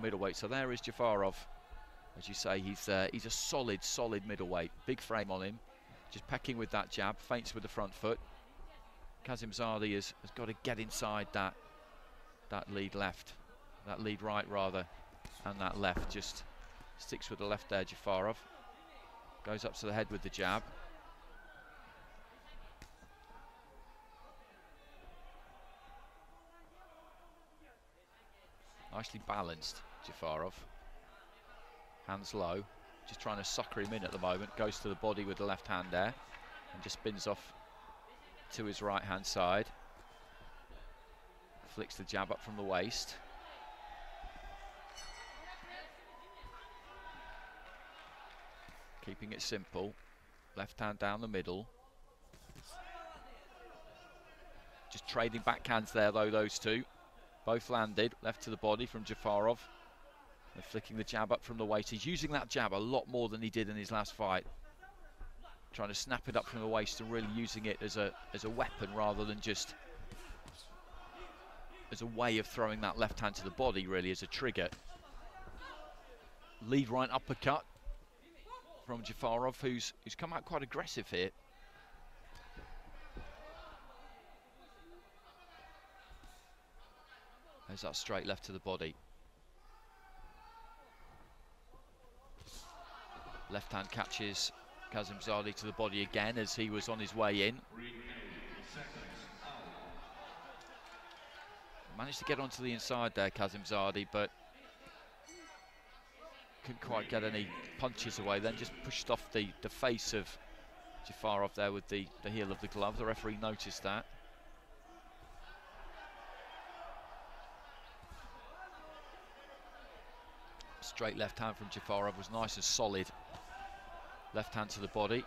middleweight. So there is Jafarov. As you say, he's a solid middleweight. Big frame on him. Just pecking with that jab, feints with the front foot. Kazimzadeh has got to get inside that lead left, that lead right rather, and that left. Just sticks with the left there, Jafarov. Goes up to the head with the jab. Nicely balanced, Jafarov. Hands low, just trying to sucker him in at the moment. Goes to the body with the left hand there, and just spins off to his right hand side. Flicks the jab up from the waist. Keeping it simple. Left hand down the middle. Just trading backhands there though, those two. Both landed, left to the body from Jafarov. And flicking the jab up from the waist. He's using that jab a lot more than he did in his last fight. Trying to snap it up from the waist and really using it as a weapon rather than just as a way of throwing that left hand to the body, really, as a trigger. Lead right uppercut from Jafarov, who's come out quite aggressive here. There's that straight left to the body. Left hand catches Kazimzadeh to the body again as he was on his way in. Managed to get onto the inside there, Kazimzadeh, but couldn't quite get any punches away. Then just pushed off the face of Jafarov there with the heel of the glove. The referee noticed that. Straight left hand from Jafarov was nice and solid. Left hand to the body.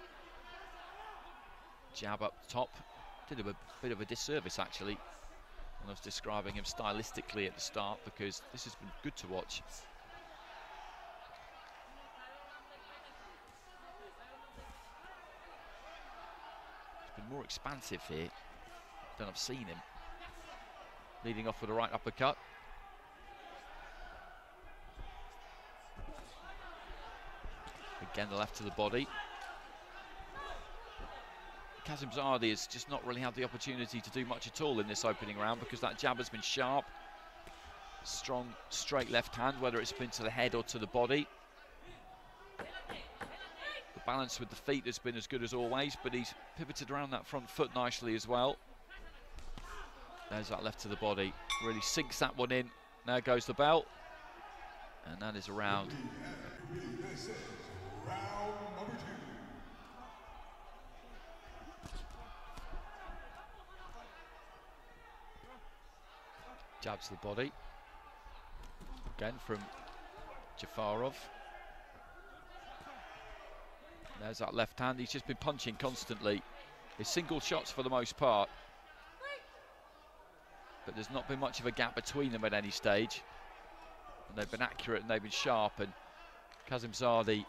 Jab up top. Did him a bit of a disservice actually when I was describing him stylistically at the start, because this has been good to watch. He's been more expansive here than I've seen him. Leading off with a right uppercut. Again, the left to the body. Kazimzadeh has just not really had the opportunity to do much at all in this opening round because that jab has been sharp. Strong, straight left hand, whether it's been to the head or to the body. The balance with the feet has been as good as always, but he's pivoted around that front foot nicely as well. There's that left to the body. Really sinks that one in. Now goes the bell. And that is a round. Round number 2. Jabs to the body. Again from Jafarov. There's that left hand. He's just been punching constantly. His single shots for the most part. But there's not been much of a gap between them at any stage. And they've been accurate and they've been sharp. And Kazimzadeh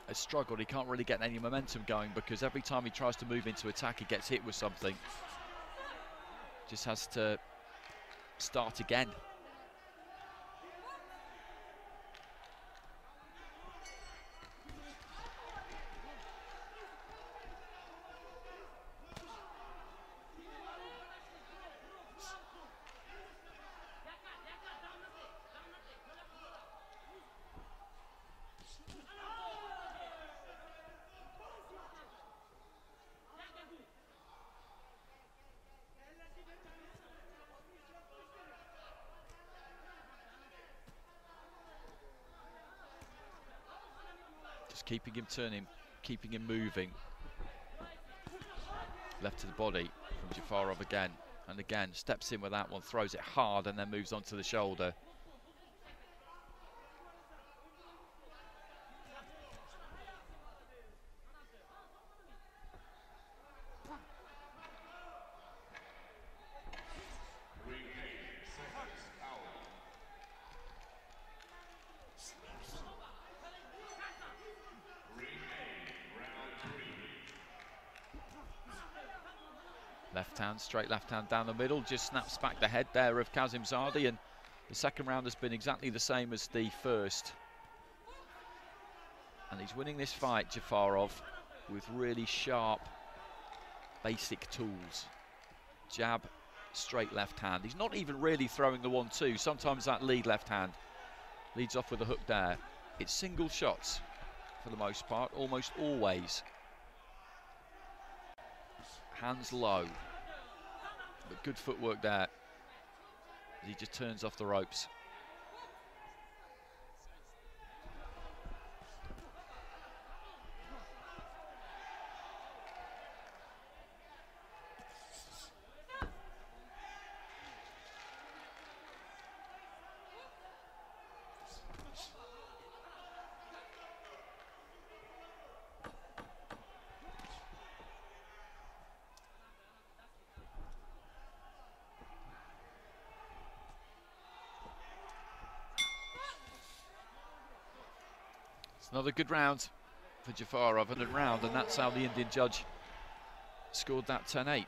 has struggled. He can't really get any momentum going because every time he tries to move into attack, he gets hit with something. Just has to start again. Keeping him turning, keeping him moving. Left to the body from Jafarov again. And again, steps in with that one, throws it hard and then moves on to the shoulder. Left hand, straight left hand down the middle, just snaps back the head there of Kazimzadeh, and The second round has been exactly the same as the first. And he's winning this fight, Jafarov, with really sharp, basic tools. Jab, straight left hand. He's not even really throwing the 1-2. Sometimes that lead left hand leads off with a hook there. It's single shots for the most part, almost always. Hands low, but good footwork there as he just turns off the ropes. Another good round for Jafarov, and that's how the Indian judge scored that 10-8.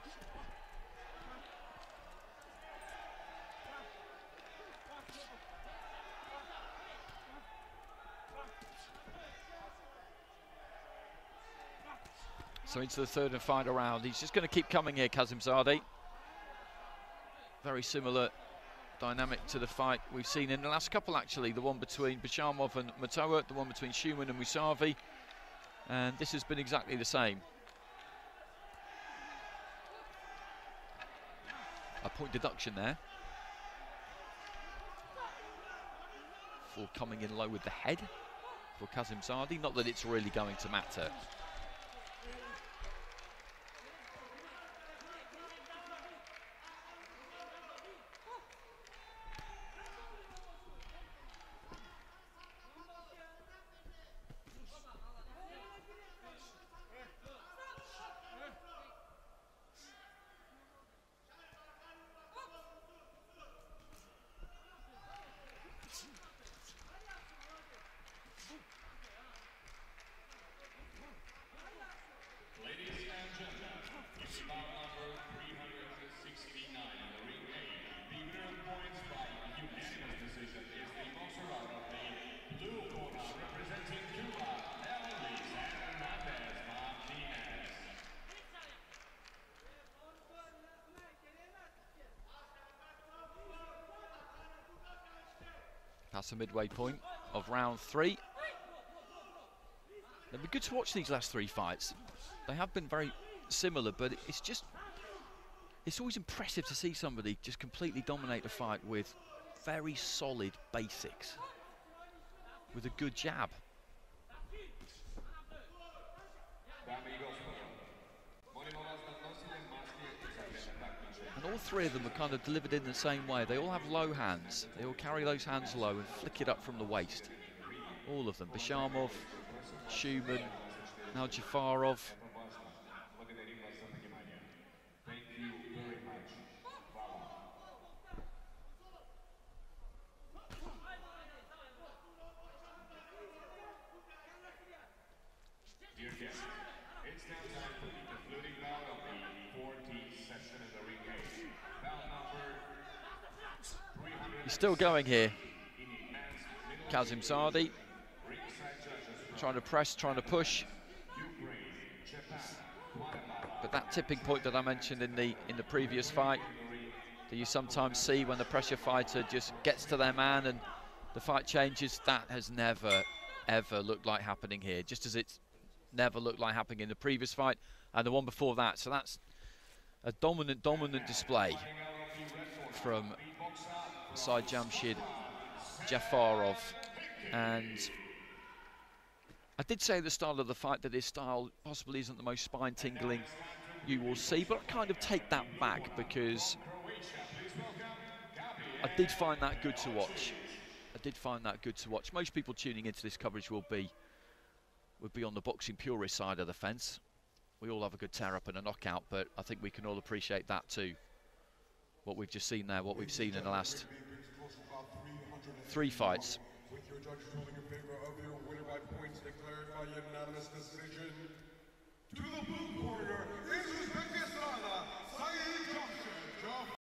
So into the third and final round. He's just going to keep coming here, Kazimzadeh. Very similar dynamic to the fight we've seen in the last couple, actually. The one between Bishamov and Matoa, the one between Schumann and Musavi. And this has been exactly the same. A point deduction there for coming in low with the head for Kazimzadeh. Not that it's really going to matter. That's the midway point of round 3. It'll be good to watch these last 3 fights. They have been very similar, but it's always impressive to see somebody just completely dominate a fight with very solid basics, with a good jab. And all 3 of them are kind of delivered in the same way. They all have low hands. They all carry those hands low and flick it up from the waist. All of them. Bishamov, Schumann, now Jafarov. He's still going here, Kazimzadeh, trying to press, trying to push. But that tipping point that I mentioned in the previous fight, that you sometimes see when the pressure fighter just gets to their man and the fight changes, that has never, ever looked like happening here, just as it's never looked like happening in the previous fight and the one before that. So that's a dominant display from Saidjamshid Jafarov. And I did say at the start of the fight that his style possibly isn't the most spine-tingling you will see, but I kind of take that back because I did find that good to watch. I did find that good to watch. Most people tuning into this coverage would be on the boxing purist side of the fence. We all have a good tear-up and a knockout, but I think we can all appreciate that too. What we've just seen there, what we've seen in the last 3 fights. With your judges ruling in favor of your winner by points declared by unanimous decision. To the blue corner is Uzbekistan,